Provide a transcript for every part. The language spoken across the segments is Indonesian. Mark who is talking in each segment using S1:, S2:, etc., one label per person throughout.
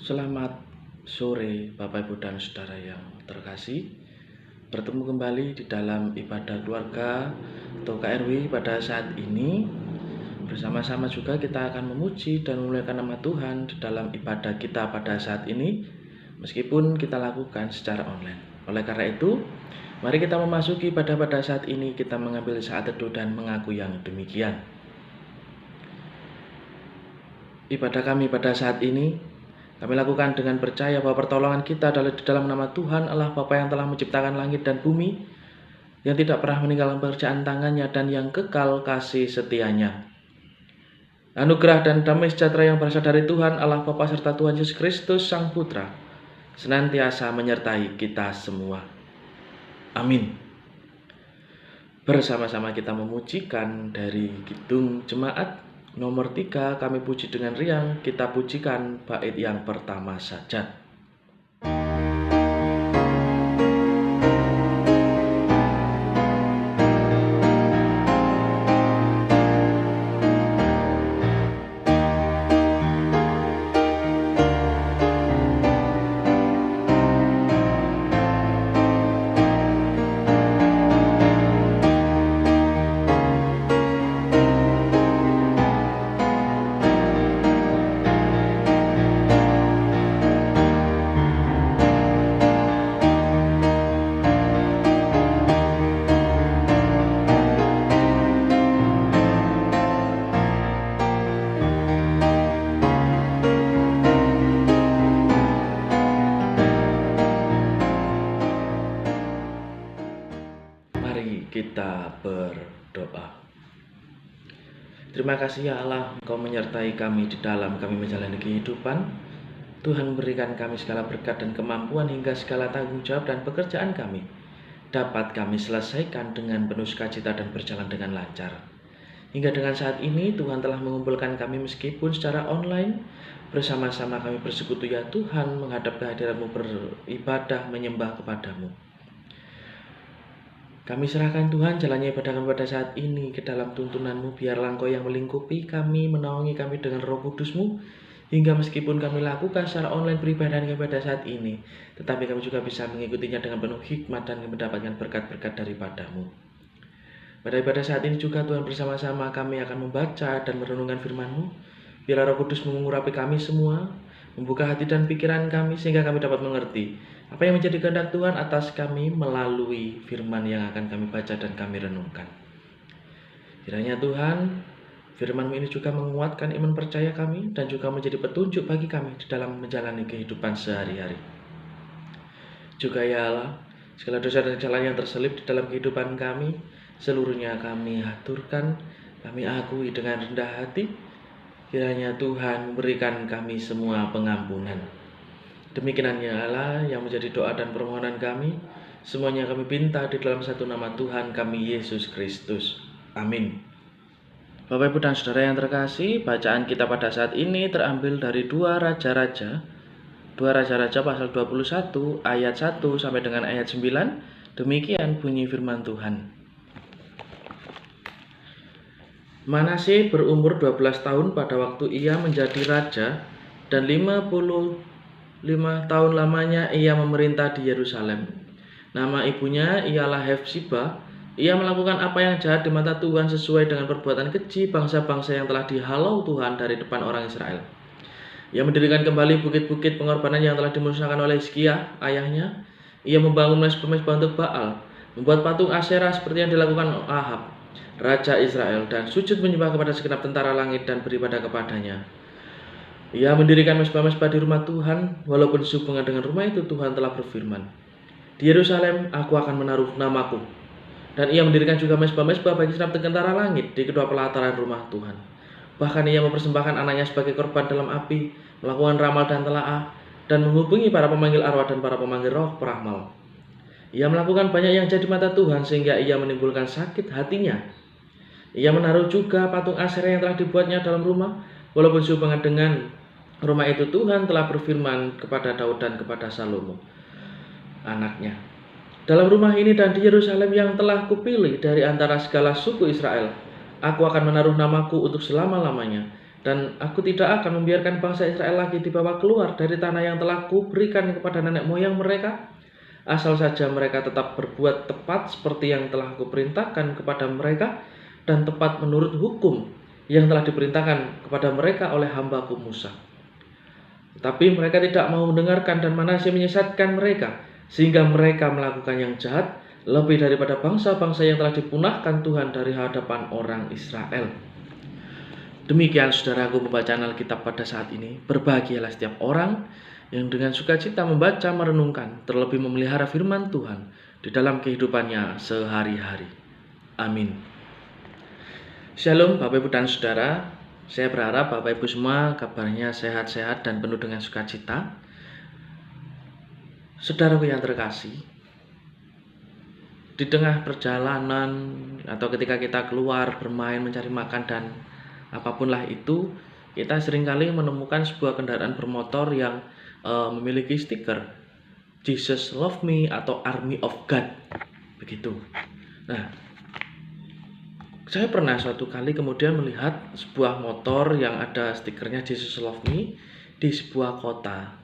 S1: Selamat sore Bapak Ibu dan Saudara yang terkasih. Bertemu kembali di dalam ibadah keluarga atau KRW pada saat ini. Bersama-sama juga kita akan memuji dan memuliakan nama Tuhan di dalam ibadah kita pada saat ini, meskipun kita lakukan secara online. Oleh karena itu, mari kita memasuki pada saat ini, kita mengambil saat teduh dan mengaku yang demikian. Ibadah kami pada saat ini kami lakukan dengan percaya bahwa pertolongan kita adalah di dalam nama Tuhan Allah Bapa yang telah menciptakan langit dan bumi, yang tidak pernah meninggalkan pekerjaan tangannya dan yang kekal kasih setianya. Anugerah dan damai sejahtera yang berasal dari Tuhan Allah Bapa serta Tuhan Yesus Kristus Sang Putra senantiasa menyertai kita semua. Amin. Bersama-sama kita memujikan dari Kidung Jemaat nomor 3, kami puji dengan riang, kita pujikan bait yang pertama saja. Kita berdoa. Terima kasih ya Allah, Engkau menyertai kami di dalam kami menjalani kehidupan. Tuhan memberikan kami segala berkat dan kemampuan hingga segala tanggung jawab dan pekerjaan kami dapat kami selesaikan dengan penuh sukacita dan berjalan dengan lancar. Hingga dengan saat ini Tuhan telah mengumpulkan kami meskipun secara online. Bersama-sama kami bersekutu ya Tuhan, menghadap kehadiran-Mu, beribadah menyembah kepadamu. Kami serahkan Tuhan jalannya ibadah kami pada saat ini ke dalam tuntunan-Mu. Biarlah Engkau yang melingkupi kami, menaungi kami dengan Roh Kudus-Mu, hingga meskipun kami lakukan secara online peribadahan kami pada saat ini, tetapi kami juga bisa mengikutinya dengan penuh hikmat dan mendapatkan berkat-berkat daripada-Mu. Pada ibadah saat ini juga Tuhan, bersama-sama kami akan membaca dan merenungkan firman-Mu. Biarlah Roh Kudus mengurapi kami semua, membuka hati dan pikiran kami sehingga kami dapat mengerti apa yang menjadi kehendak Tuhan atas kami melalui firman yang akan kami baca dan kami renungkan. Kiranya Tuhan, firman-Mu ini juga menguatkan iman percaya kami dan juga menjadi petunjuk bagi kami di dalam menjalani kehidupan sehari-hari. Juga ya Allah, segala dosa dan kesalahan yang terselip di dalam kehidupan kami, seluruhnya kami haturkan, kami akui dengan rendah hati. Kiranya Tuhan memberikan kami semua pengampunan. Demikian ya Allah yang menjadi doa dan permohonan kami. Semuanya kami pinta di dalam satu nama Tuhan kami, Yesus Kristus. Amin. Bapak Ibu dan Saudara yang terkasih, bacaan kita pada saat ini terambil dari 2 Raja-Raja pasal 21 ayat 1 sampai dengan ayat 9. Demikian bunyi firman Tuhan. Manasye berumur 12 tahun pada waktu ia menjadi raja, dan 55 tahun lamanya ia memerintah di Yerusalem. Nama ibunya ialah Hefsiba. Ia melakukan apa yang jahat di mata Tuhan sesuai dengan perbuatan keji bangsa-bangsa yang telah dihalau Tuhan dari depan orang Israel. Ia mendirikan kembali bukit-bukit pengorbanan yang telah dimusnahkan oleh Hizkia ayahnya. Ia membangun mezbah untuk Baal, membuat patung Asyera seperti yang dilakukan Ahab, raja Israel, dan sujud menyembah kepada segenap tentara langit dan beribadah kepadanya. Ia mendirikan mezbah-mezbah di rumah Tuhan, walaupun sehubungan dengan rumah itu Tuhan telah berfirman, "Di Yerusalem aku akan menaruh namaku." Dan ia mendirikan juga mezbah-mezbah bagi segenap tentara langit di kedua pelataran rumah Tuhan. Bahkan ia mempersembahkan anaknya sebagai korban dalam api, melakukan ramal dan telaah, dan menghubungi para pemanggil arwah dan para pemanggil roh peramal. Ia melakukan banyak yang jahat di mata Tuhan sehingga ia menimbulkan sakit hatinya. Ia menaruh juga patung Asyera yang telah dibuatnya dalam rumah, walaupun sehubungan dengan rumah itu Tuhan telah berfirman kepada Daud dan kepada Salomo, anaknya, "Dalam rumah ini dan di Yerusalem yang telah kupilih dari antara segala suku Israel, aku akan menaruh namaku untuk selama-lamanya, Dan aku tidak akan membiarkan bangsa Israel lagi dibawa keluar dari tanah yang telah kuberikan kepada nenek moyang mereka, asal saja mereka tetap berbuat tepat seperti yang telah kuperintahkan kepada mereka, dan tepat menurut hukum yang telah diperintahkan kepada mereka oleh hambaku Musa. Tetapi mereka tidak mau mendengarkan, dan Manasye menyesatkan mereka, sehingga mereka melakukan yang jahat lebih daripada bangsa-bangsa yang telah dipunahkan Tuhan dari hadapan orang Israel. Demikian saudaraku pembacaan Alkitab pada saat ini. Berbahagialah setiap orang yang dengan sukacita membaca, merenungkan, terlebih memelihara firman Tuhan di dalam kehidupannya sehari-hari. Amin. Shalom Bapak Ibu dan Saudara. Saya berharap Bapak Ibu semua kabarnya sehat-sehat dan penuh dengan sukacita. Saudaraku yang terkasih, di tengah perjalanan atau ketika kita keluar bermain, mencari makan dan apapun lah itu, kita seringkali menemukan sebuah kendaraan bermotor yang memiliki stiker Jesus Love Me atau Army of God, begitu. Nah, saya pernah suatu kali kemudian melihat sebuah motor yang ada stikernya Jesus Love Me di sebuah kota.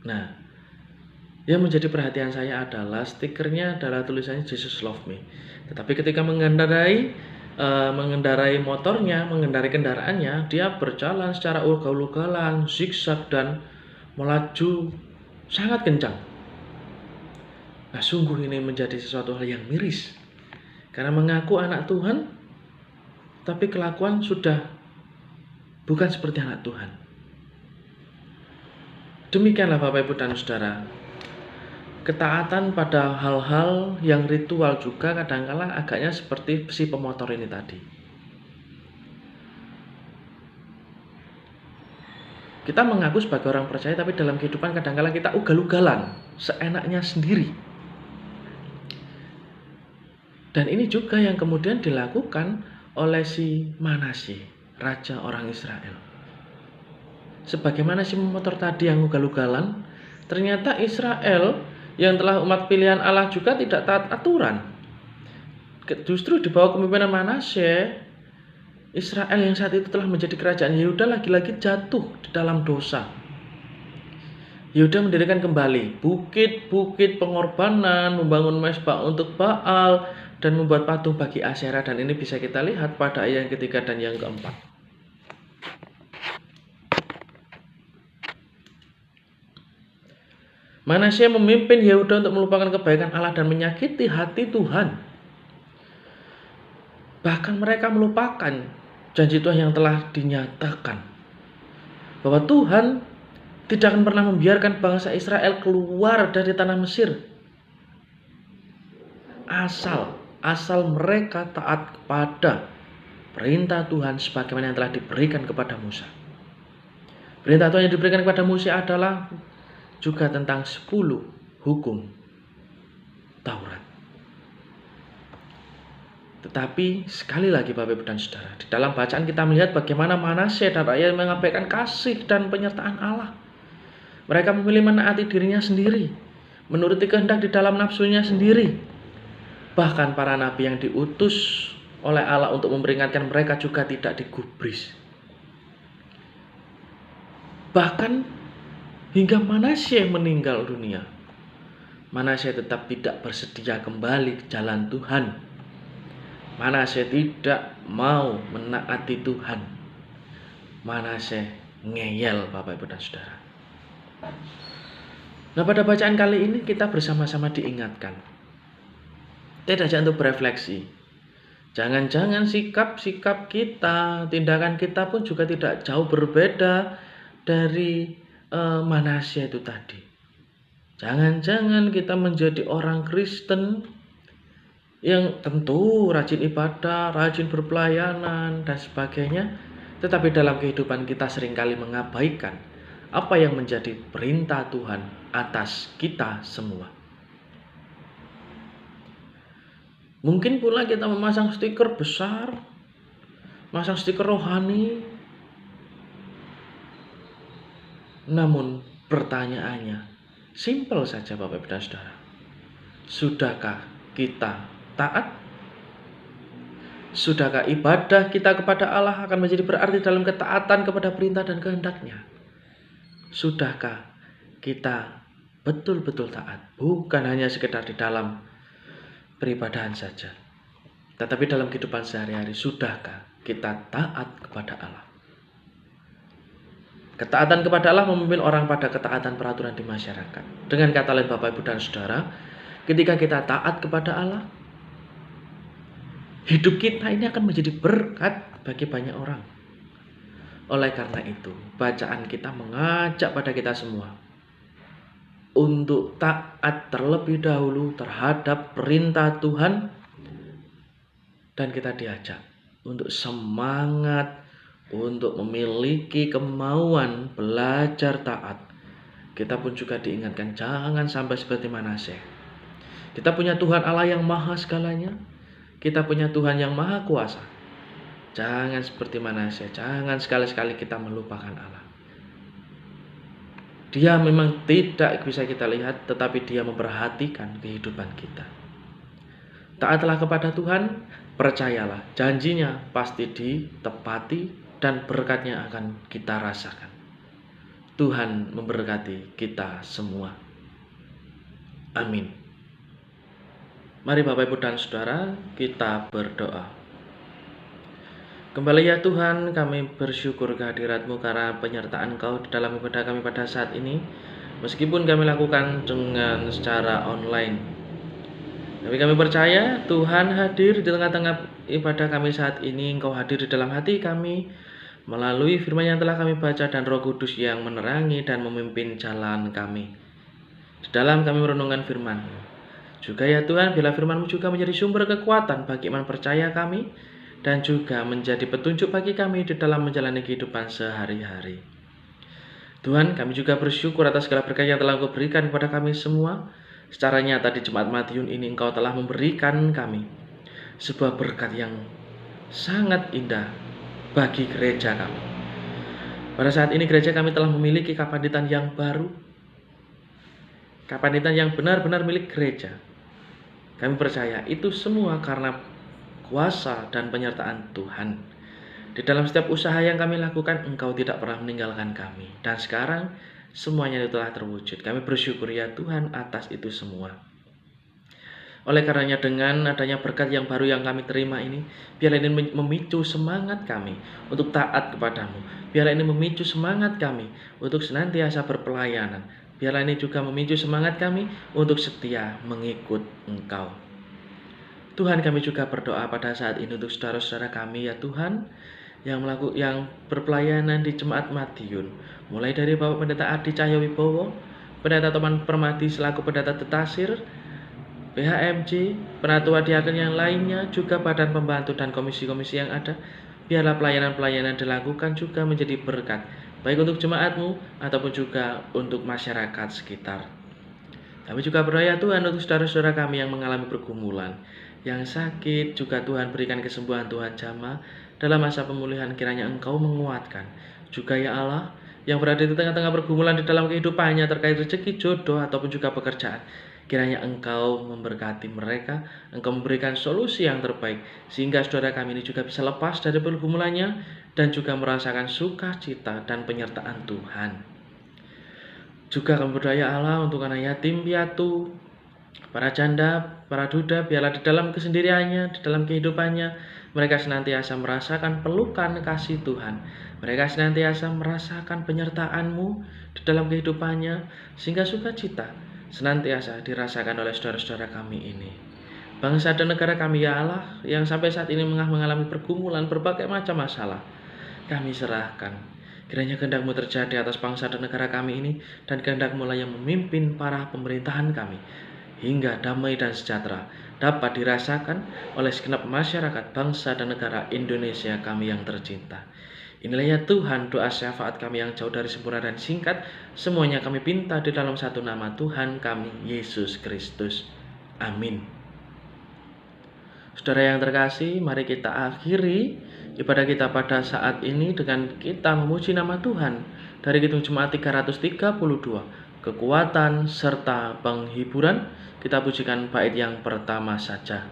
S1: Nah, yang menjadi perhatian saya adalah stikernya adalah tulisannya Jesus Love Me. Tetapi ketika mengendarai motornya, mengendarai kendaraannya, dia berjalan secara ugal-ugalan, zigzag dan melaju sangat kencang. Nah, sungguh ini menjadi sesuatu hal yang miris. Karena mengaku anak Tuhan, tapi kelakuan sudah bukan seperti anak Tuhan. Demikianlah Bapak Ibu dan Saudara. Ketaatan pada hal-hal yang ritual juga kadang-kala agaknya seperti si pemotor ini tadi. Kita mengaku sebagai orang percaya, tapi dalam kehidupan kadang-kala kita ugal-ugalan, seenaknya sendiri. Dan ini juga yang kemudian dilakukan oleh si Manasye, raja orang Israel. Sebagaimana si pemotor tadi yang ugal-ugalan, ternyata Israel yang telah umat pilihan Allah juga tidak taat aturan. Justru di bawah kepemimpinan Manasye, Israel yang saat itu telah menjadi kerajaan Yehuda lagi-lagi jatuh di dalam dosa. Yehuda mendirikan kembali bukit-bukit pengorbanan, membangun mezbah untuk Baal, dan membuat patung bagi Asyera, dan ini bisa kita lihat pada ayat yang ketiga dan yang keempat. Manasye memimpin Yehuda untuk melupakan kebaikan Allah dan menyakiti hati Tuhan. Bahkan mereka melupakan janji Tuhan yang telah dinyatakan, bahwa Tuhan tidak akan pernah membiarkan bangsa Israel keluar dari tanah Mesir asal mereka taat kepada perintah Tuhan sebagaimana yang telah diberikan kepada Musa. Perintah Tuhan yang diberikan kepada Musa adalah juga tentang 10 hukum Taurat. Tetapi sekali lagi Bapak Ibu dan Saudara, di dalam bacaan kita melihat bagaimana Manasye dan rakyat mengabaikan kasih dan penyertaan Allah. Mereka memilih menaati dirinya sendiri, menuruti kehendak di dalam nafsunya sendiri. Bahkan para nabi yang diutus oleh Allah untuk memperingatkan mereka juga tidak digubris. Bahkan hingga Manasye meninggal dunia, Manasye tetap tidak bersedia kembali ke jalan Tuhan. Manasye tidak mau menaati Tuhan. Manasye ngeyel Bapak Ibu dan Saudara. Nah, pada bacaan kali ini kita bersama-sama diingatkan, tidak saja untuk berefleksi. Jangan-jangan sikap-sikap kita, tindakan kita pun juga tidak jauh berbeda dari Manasye itu tadi. Jangan-jangan kita menjadi orang Kristen yang tentu rajin ibadah, rajin berpelayanan dan sebagainya, tetapi dalam kehidupan kita seringkali mengabaikan apa yang menjadi perintah Tuhan atas kita semua. Mungkin pula kita memasang stiker besar, masang stiker rohani. Namun pertanyaannya simpel saja Bapak Ibu dan Saudara. Sudahkah kita taat? Sudahkah ibadah kita kepada Allah akan menjadi berarti dalam ketaatan kepada perintah dan kehendak-Nya? Sudahkah kita betul-betul taat, bukan hanya sekedar di dalam peribadahan saja, tetapi dalam kehidupan sehari-hari? Sudahkah kita taat kepada Allah? Ketaatan kepada Allah memimpin orang pada ketaatan peraturan di masyarakat. Dengan kata lain Bapak, Ibu, dan Saudara, ketika kita taat kepada Allah, hidup kita ini akan menjadi berkat bagi banyak orang. Oleh karena itu, bacaan kita mengajak pada kita semua untuk taat terlebih dahulu terhadap perintah Tuhan, dan kita diajak untuk semangat, untuk memiliki kemauan belajar taat. Kita pun juga diingatkan jangan sampai seperti Manasye. Kita punya Tuhan Allah yang maha segalanya. Kita punya Tuhan yang maha kuasa. Jangan seperti Manasye. Jangan sekali-sekali kita melupakan Allah. Dia memang tidak bisa kita lihat, tetapi Dia memperhatikan kehidupan kita. Taatlah kepada Tuhan, percayalah, janjinya pasti ditepati dan berkatnya akan kita rasakan. Tuhan memberkati kita semua. Amin. Mari Bapak, Ibu, dan Saudara, kita berdoa. Kembali ya Tuhan, kami bersyukur kehadirat-Mu karena penyertaan Engkau di dalam ibadah kami pada saat ini. Meskipun kami lakukan dengan secara online, tapi kami percaya Tuhan hadir di tengah-tengah ibadah kami saat ini. Engkau hadir di dalam hati kami melalui firman yang telah kami baca dan Roh Kudus yang menerangi dan memimpin jalan kami di dalam kami merenungkan firman-Mu. Juga ya Tuhan, bila firman-Mu juga menjadi sumber kekuatan bagi iman percaya kami dan juga menjadi petunjuk bagi kami di dalam menjalani kehidupan sehari-hari. Tuhan, kami juga bersyukur atas segala berkat yang telah Engkau berikan kepada kami semua. Secara nyata di Jemaat Madiun ini Engkau telah memberikan kami sebuah berkat yang sangat indah bagi gereja kami. Pada saat ini gereja kami telah memiliki kapanitan yang baru, kapanitan yang benar-benar milik gereja. Kami percaya itu semua karena kuasa dan penyertaan Tuhan. Di dalam setiap usaha yang kami lakukan, Engkau tidak pernah meninggalkan kami. Dan sekarang semuanya itu telah terwujud. Kami bersyukur ya Tuhan atas itu semua. Oleh karenanya dengan adanya berkat yang baru yang kami terima ini, biarlah ini memicu semangat kami untuk taat kepadamu. Biarlah ini memicu semangat kami untuk senantiasa berpelayanan. Biarlah ini juga memicu semangat kami untuk setia mengikut Engkau. Tuhan, kami juga berdoa pada saat ini untuk saudara-saudara kami ya Tuhan, yang berpelayanan di Jemaat Madiun. Mulai dari Bapak Pendeta Adi Cahyowibowo, Pendeta Toman Permadi selaku Pendeta Tetasir, PHMJ, penatua diaken yang lainnya, juga badan pembantu dan komisi-komisi yang ada. Biarlah pelayanan-pelayanan dilakukan juga menjadi berkat, baik untuk jemaat-Mu ataupun juga untuk masyarakat sekitar. Kami juga berdoa Tuhan untuk saudara-saudara kami yang mengalami pergumulan, yang sakit, juga Tuhan berikan kesembuhan Tuhan jamah. Dalam masa pemulihan kiranya Engkau menguatkan. Juga ya Allah, yang berada di tengah-tengah pergumulan di dalam kehidupannya terkait rezeki, jodoh, ataupun juga pekerjaan, kiranya Engkau memberkati mereka, Engkau memberikan solusi yang terbaik, sehingga saudara kami ini juga bisa lepas dari pergumulannya dan juga merasakan sukacita dan penyertaan Tuhan. Juga kami berdoa ya Allah untuk anak yatim piatu, para janda, para duda, biarlah di dalam kesendiriannya, di dalam kehidupannya, mereka senantiasa merasakan pelukan kasih Tuhan. Mereka senantiasa merasakan penyertaan-Mu di dalam kehidupannya, sehingga sukacita senantiasa dirasakan oleh saudara-saudara kami ini. Bangsa dan negara kami ya Allah, yang sampai saat ini mengalami pergumulan berbagai macam masalah, kami serahkan. Kiranya kehendak-Mu terjadi atas bangsa dan negara kami ini, dan kehendak-Mu lah yang memimpin para pemerintahan kami, hingga damai dan sejahtera dapat dirasakan oleh segenap masyarakat bangsa dan negara Indonesia kami yang tercinta. Inilah ya Tuhan doa syafaat kami yang jauh dari sempurna dan singkat. Semuanya kami pinta di dalam satu nama Tuhan kami, Yesus Kristus. Amin. Saudara yang terkasih, mari kita akhiri ibadah kita pada saat ini dengan kita memuji nama Tuhan dari Kidung Jemaat 332, kekuatan serta penghiburan. Kita pujikan bait yang pertama saja.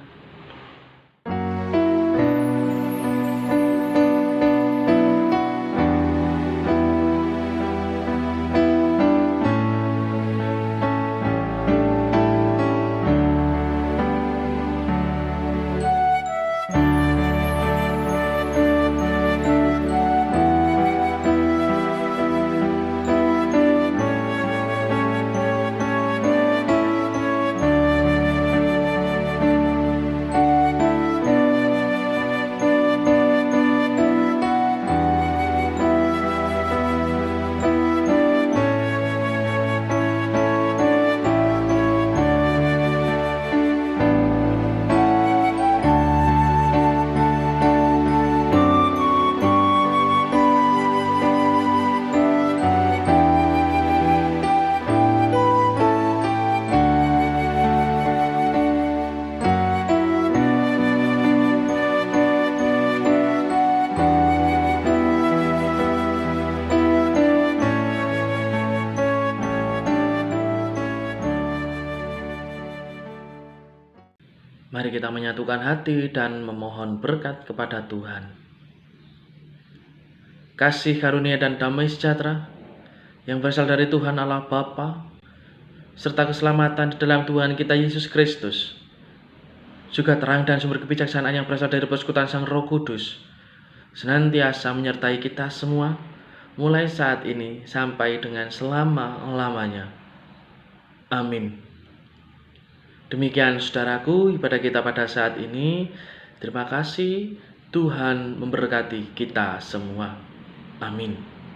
S1: Mari kita menyatukan hati dan memohon berkat kepada Tuhan. Kasih karunia dan damai sejahtera yang berasal dari Tuhan Allah Bapa, serta keselamatan di dalam Tuhan kita Yesus Kristus, juga terang dan sumber kebijaksanaan yang berasal dari persekutuan Sang Roh Kudus, senantiasa menyertai kita semua, mulai saat ini sampai dengan selama-lamanya. Amin. Demikian saudaraku, ibadah kita pada saat ini. Terima kasih, Tuhan memberkati kita semua. Amin.